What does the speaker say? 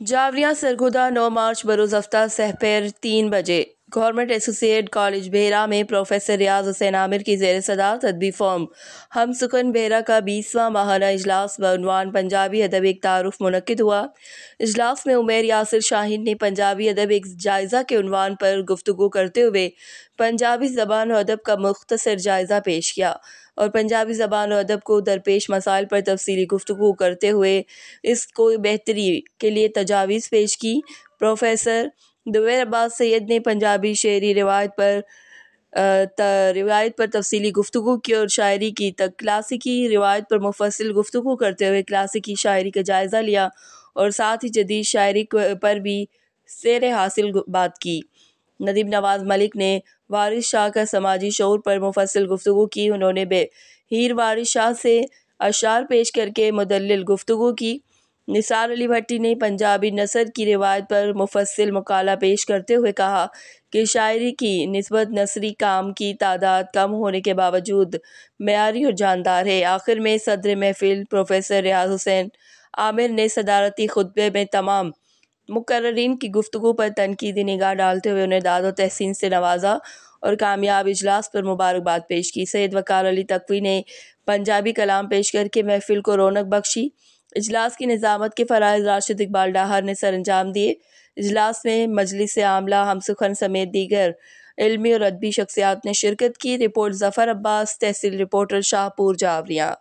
جاوریاں سرگودہ 9 مارچ بروز ہفتہ سحپیر 3 بجے گورنمنٹ ایسوسی ایٹ کالج بہرہ میں پروفیسر ریاض حسین عامر کی زیر صدارت ادبی فورم ہم سکن بہرہ کا 20واں ماہانہ اجلاس بعنوان پنجابی ادب ایک تعارف منعقد ہوا۔ اجلاس میں عمیر یاسر شاہین نے پنجابی ادب ایک جائزہ کے عنوان پر گفتگو کرتے ہوئے پنجابی زبان و ادب کا مختصر جائزہ پیش کیا اور پنجابی زبان و ادب کو درپیش مسائل پر تفصیلی گفتگو کرتے ہوئے اس کو بہتری کے لیے تجاویز پیش کی۔ پروفیسر دبیر عباس سید نے پنجابی شعری روایت پر تفصیلی گفتگو کی اور شاعری کی کلاسیکی روایت پر مفصل گفتگو کرتے ہوئے کلاسیکی شاعری کا جائزہ لیا اور ساتھ ہی جدید شاعری پر بھی سیر حاصل بات کی۔ ندیم نواز ملک نے وارث شاہ کا سماجی شعور پر مفصل گفتگو کی۔ انہوں نے ہیر وارث شاہ سے اشعار پیش کر کے مدلل گفتگو کی۔ نثار علی بھٹی نے پنجابی نثر کی روایت پر مفصل مقالہ پیش کرتے ہوئے کہا کہ شاعری کی نسبت نثری کام کی تعداد کم ہونے کے باوجود معیاری اور جاندار ہے۔ آخر میں صدر محفل پروفیسر ریاض حسین عامر نے صدارتی خطبے میں تمام مقررین کی گفتگو پر تنقیدی نگاہ ڈالتے ہوئے انہیں داد و تحسین سے نوازا اور کامیاب اجلاس پر مبارکباد پیش کی۔ سید وقار علی تقوی نے پنجابی کلام پیش کر کے محفل کو رونق بخشی۔ اجلاس کی نظامت کے فرائض راشد اقبال ڈاہر نے سر انجام دیے۔ اجلاس میں مجلس عاملہ ہم سخن سمیت دیگر علمی اور ادبی شخصیات نے شرکت کی۔ رپورٹ ظفر عباس، تحصیل رپورٹر، شاہپور، جاوریاں۔